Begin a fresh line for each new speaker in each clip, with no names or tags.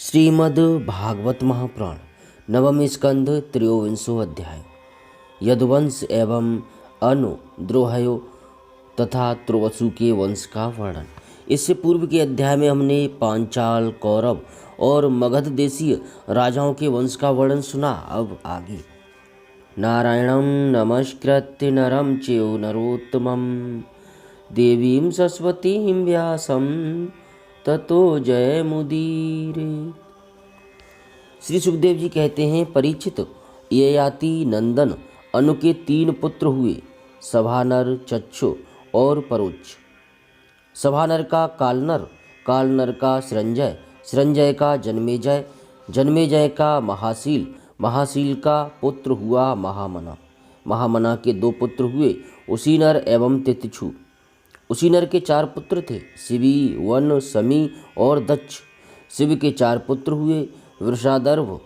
श्रीमद् भागवत महापुराण नवम स्कंध त्रयोविंशो अध्याय। यदुवंश एवं अनुद्रोहयो तथा त्रुवसु के वंश का वर्णन। इससे पूर्व के अध्याय में हमने पांचाल, कौरव और मगध देशीय राजाओं के वंश का वर्णन सुना। अब आगे। नारायणं नमस्कृत्य नरं चैव नरोत्तमं देवीं सरस्वतीं व्यासं ततो जय मुदीरे। श्री सुखदेव जी कहते हैं, परीक्षित, ययाति नंदन अनु के 3 पुत्र हुए, सभानर, चक्षु और परोच्च। सभानर का कालनर, कालनर का सृंजय, सृंजय का जन्मेजय, जन्मेजय का महाशील, महाशील का पुत्र हुआ महामना। महामना के 2 पुत्र हुए, उसीनर एवं तितिक्षु। उसीनर के 4 पुत्र थे, शिवी, वन, समी और दक्ष। शिव के 4 पुत्र हुए, वृषादर्भ,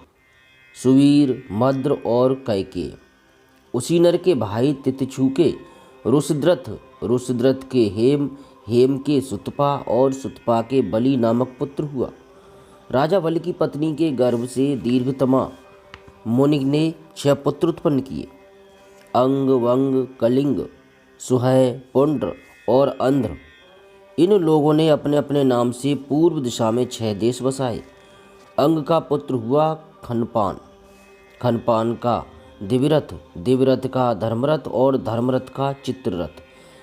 सुवीर, मद्र और कैकेय। उसीनर के भाई तितिक्षु के रुषद्रथ, रुषद्रथ के हेम, हेम के सुतपा और सुतपा के बलि नामक पुत्र हुआ। राजा बलि की पत्नी के गर्भ से दीर्घतमा मुनि ने 6 पुत्र उत्पन्न किए। अंग, वंग, कलिंग, सुहय, पुंड्र और अंध्र। इन लोगों ने अपने अपने नाम से पूर्व दिशा में 6 देश बसाए। अंग का पुत्र हुआ खनपान, खनपान का दिव्यरथ, दिव्यरथ का धर्मरथ और धर्मरथ का चित्ररथ।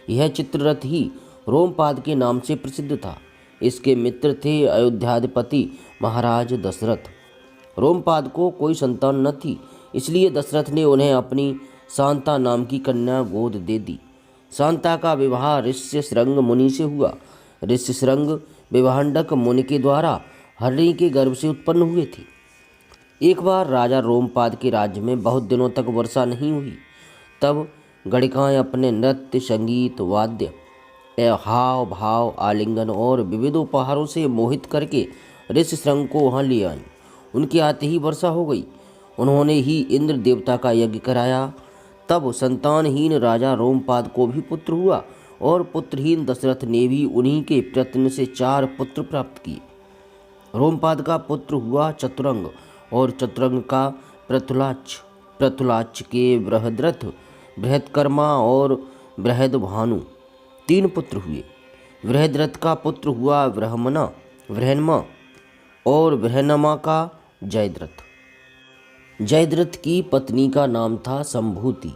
यह चित्ररथ ही रोमपाद के नाम से प्रसिद्ध था। इसके मित्र थे अयोध्याधिपति महाराज दशरथ। रोमपाद को कोई संतान न थी, इसलिए दशरथ ने उन्हें अपनी शांता नाम की कन्या गोद दे दी। शांता का विवाह ऋष्यशृंग मुनि से हुआ। ऋष्यशृंग विवाहंडक मुनि के द्वारा हरिणी के गर्भ से उत्पन्न हुए थे। एक बार राजा रोमपाद के राज्य में बहुत दिनों तक वर्षा नहीं हुई। तब गणिकाएं अपने नृत्य, संगीत, वाद्य, हाव भाव, आलिंगन और विविध उपहारों से मोहित करके ऋष्यशृंग को वहाँ ले आईं। उनके आते ही वर्षा हो गई। उन्होंने ही इंद्र देवता का यज्ञ कराया। तब संतानहीन राजा रोमपाद को भी पुत्र हुआ और पुत्रहीन दशरथ ने भी उन्हीं के प्रयत्न से 4 पुत्र प्राप्त किए। रोमपाद का पुत्र हुआ चतुरंग और चतुरंग का पृथुलाक्ष, पृथुलाक्ष के बृहद्रथ, बृहत्कर्मा और बृहदभानु 3 पुत्र हुए। बृहद्रथ का पुत्र हुआ बृहमना, बृहन्मा और बृहन्मा का जयद्रथ। जयद्रथ की पत्नी का नाम था संभूति।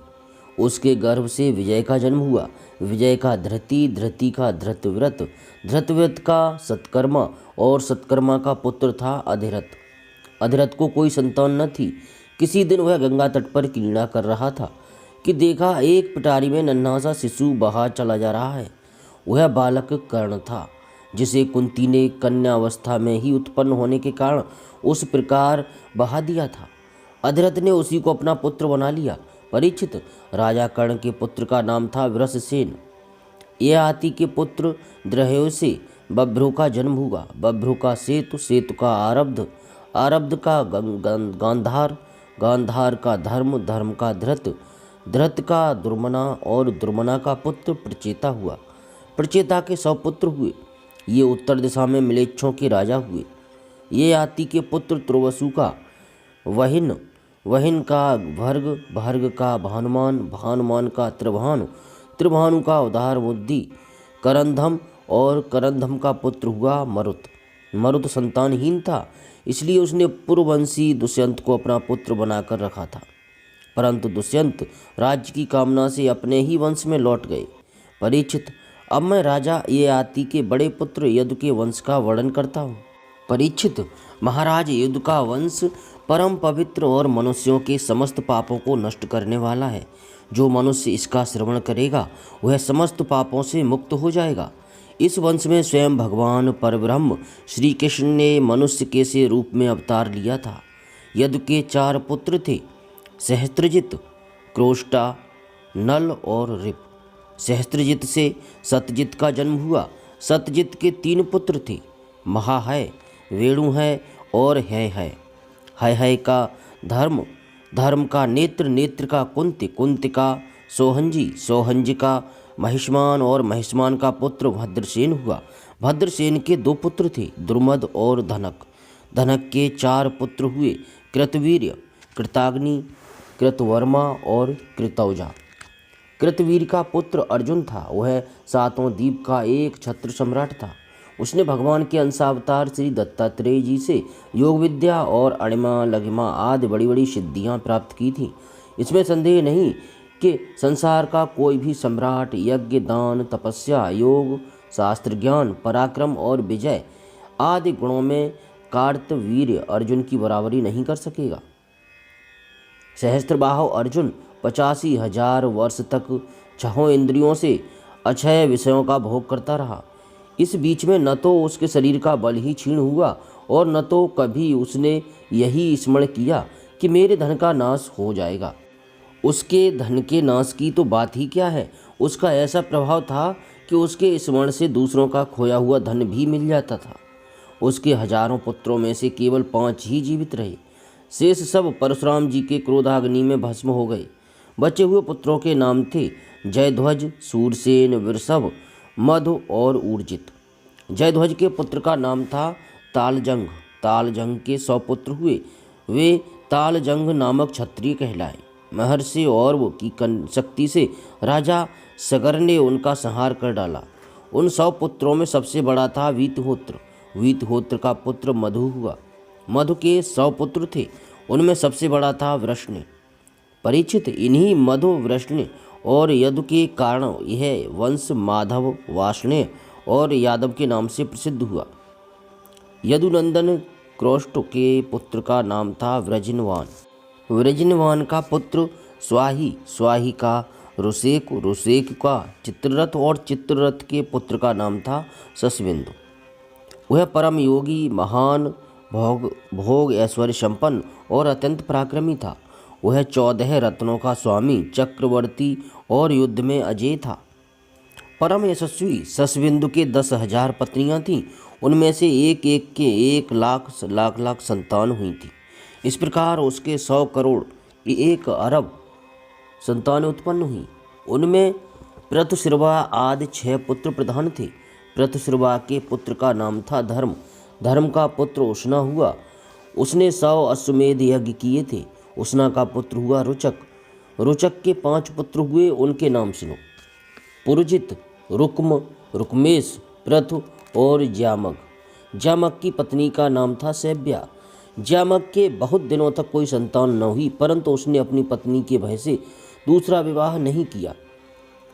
उसके गर्भ से विजय का जन्म हुआ। विजय का धृति, धृति का धृतव्रत, धृतव्रत का सत्कर्मा और सत्कर्मा का पुत्र था अधिरथ। अधिरथ को कोई संतान न थी। किसी दिन वह गंगा तट पर क्रीड़ा कर रहा था कि देखा एक पिटारी में नन्हा सा शिशु बहा चला जा रहा है। वह बालक कर्ण था, जिसे कुंती ने कन्यावस्था में ही उत्पन्न होने के कारण उस प्रकार बहा दिया था। अधिरथ ने उसी को अपना पुत्र बना लिया। परीक्षित, राजा कर्ण के पुत्र का नाम था वृषसेन। ययाति के पुत्र द्रहयो से बभ्रु का जन्म हुआ। बभ्रु का सेतु, सेतु का आरब्ध, आरब्ध का गांधार, गांधार का धर्म, धर्म का धृत, धृत का दुर्मना और दुर्मना का पुत्र प्रचेता हुआ। प्रचेता के 100 पुत्र हुए। ये उत्तर दिशा में मिलेच्छों के राजा हुए। ययाति के पुत्र त्रुवसु का वहिन, वहिन का भर्ग, भर्ग का भानुमान, भानुमान का त्रिभानु, त्रिभानु का उदार बुद्धि, करंधम और करंधम का पुत्र हुआ मरुत। मरुत संतानहीन था, इसलिए उसने पूर्ववंशी दुष्यंत को अपना पुत्र बनाकर रखा था। परंतु दुष्यंत राज्य की कामना से अपने ही वंश में लौट गए। परीक्षित, अब मैं राजा ययाति के बड़े पुत्र यदु के वंश का वर्णन करता हूँ। परीक्षित, महाराज यदु का वंश परम पवित्र और मनुष्यों के समस्त पापों को नष्ट करने वाला है। जो मनुष्य इसका श्रवण करेगा वह समस्त पापों से मुक्त हो जाएगा। इस वंश में स्वयं भगवान परब्रह्म श्री कृष्ण ने मनुष्य के से रूप में अवतार लिया था। यदु के 4 पुत्र थे, सहस्त्रजित, क्रोष्टा, नल और रिप। सहस्त्रजित से सतजित का जन्म हुआ। सतजित के 3 पुत्र थे, महाहय, वेणुहय और है। है का धर्म, धर्म का नेत्र, नेत्र का कुंती, कुंती का सोहंजी, सोहंजी का महिष्मान और महिष्मान का पुत्र भद्रसेन हुआ। भद्रसेन के 2 पुत्र थे, द्रुमद और धनक। धनक के 4 पुत्र हुए, कृतवीर्य, कृताग्नि, कृतवर्मा और कृतौजा। कृतवीर का पुत्र अर्जुन था। वह 7वें द्वीप का एक छत्र सम्राट था। उसने भगवान के अंशावतार श्री दत्तात्रेय जी से योग विद्या और अणिमा लघिमा आदि बड़ी बड़ी सिद्धियां प्राप्त की थीं। इसमें संदेह नहीं कि संसार का कोई भी सम्राट यज्ञ, दान, तपस्या, योग, शास्त्र ज्ञान, पराक्रम और विजय आदि गुणों में कार्तवीर्य अर्जुन की बराबरी नहीं कर सकेगा। सहस्त्रबाहु अर्जुन 85,000 वर्ष तक 6 इंद्रियों से अक्षय विषयों का भोग करता रहा। इस बीच में न तो उसके शरीर का बल ही क्षीण हुआ और न तो कभी उसने यही स्मरण किया कि मेरे धन का नाश हो जाएगा। उसके धन के नाश की तो बात ही क्या है, उसका ऐसा प्रभाव था कि उसके स्मरण से दूसरों का खोया हुआ धन भी मिल जाता था। उसके हजारों पुत्रों में से केवल 5 ही जीवित रहे। शेष सब परशुराम जी के क्रोधाग्नि में भस्म हो गए। बचे हुए पुत्रों के नाम थे जयध्वज, सूरसेन, वृषभ, मधु और ऊर्जित। जयध्वज के पुत्र का नाम था तालजंग। तालजंग के 100 पुत्र हुए। वे तालजंग नामक क्षत्रिय कहलाए। महर्षि औरव की शक्ति से राजा सगर ने उनका संहार कर डाला। उन 100 पुत्रों में सबसे बड़ा था वीतहोत्र। वीतहोत्र का पुत्र मधु हुआ। मधु के 100 पुत्र थे। उनमें सबसे बड़ा था वृष्ण। परीक्षित, इन्हीं मधु, वृष्ण और यदु के कारण यह वंश माधव, वाष्णेय और यादव के नाम से प्रसिद्ध हुआ। यदुनंदन क्रोष्ट के पुत्र का नाम था वृजिनवान। वृजिनवान का पुत्र स्वाही, स्वाही का रुसेक, रुसेक का चित्ररथ और चित्ररथ के पुत्र का नाम था शशबिंदु। वह परम योगी, महान, भोग ऐश्वर्य संपन्न और अत्यंत पराक्रमी था। वह 14 रत्नों का स्वामी, चक्रवर्ती और युद्ध में अजेय था। परम यशस्वी शशबिंदु के 10,000 पत्नियां थीं। उनमें से एक एक के 1 लाख संतान हुई थी। इस प्रकार उसके 100 करोड़ 1 अरब संतानें उत्पन्न हुई। उनमें पृथुश्रवा आदि 6 पुत्र प्रधान थे। पृथुश्रवा के पुत्र का नाम था धर्म। धर्म का पुत्र उष्णा हुआ। उसने 100 अश्वमेध यज्ञ किए थे। उष्णा का पुत्र हुआ रुचक। रुचक के 5 पुत्र हुए। उनके नाम सुनो: पुरजित, रुक्म, रुक्मेश, पृथु और ज्यामग। ज्यामग की पत्नी का नाम था सैब्या। ज्यामग के बहुत दिनों तक कोई संतान न हुई, परंतु उसने अपनी पत्नी के भय से दूसरा विवाह नहीं किया।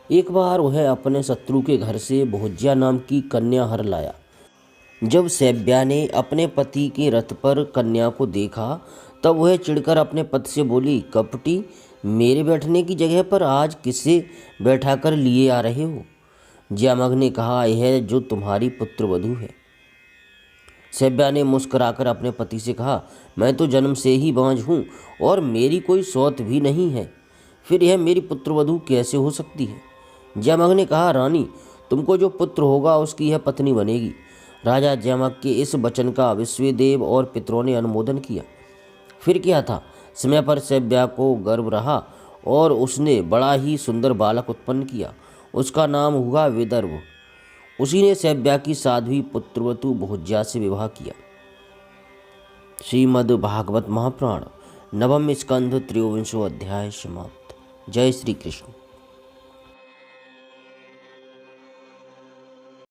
एक बार वह अपने शत्रु के घर से भोज्या नाम की कन्या हर लाया। जब सैब्या ने अपने पति के रथ पर कन्या को देखा, तब वह चिढ़कर अपने पति से बोली, कपटी, मेरे बैठने की जगह पर आज किसे बैठाकर लिए आ रहे हो? ज्यामग ने कहा, यह जो तुम्हारी पुत्रवधू है। सैब्या ने मुस्कुराकर अपने पति से कहा, मैं तो जन्म से ही बांझ हूँ और मेरी कोई सौत भी नहीं है, फिर यह मेरी पुत्रवधू कैसे हो सकती है? ज्यामग ने कहा, रानी, तुमको जो पुत्र होगा उसकी यह पत्नी बनेगी। राजा ज्यामग के इस वचन का विश्वदेव और पितरों ने अनुमोदन किया। फिर क्या था, समय पर सैब्या को गर्भ रहा और उसने बड़ा ही सुंदर बालक उत्पन्न किया। उसका नाम हुआ विदर्भ। उसी ने सैब्या की साध्वी पुत्रवधू भोज्या से विवाह किया। श्रीमद् भागवत महापुराण 9वें स्कंध 23वां अध्याय समाप्त। जय श्री कृष्ण।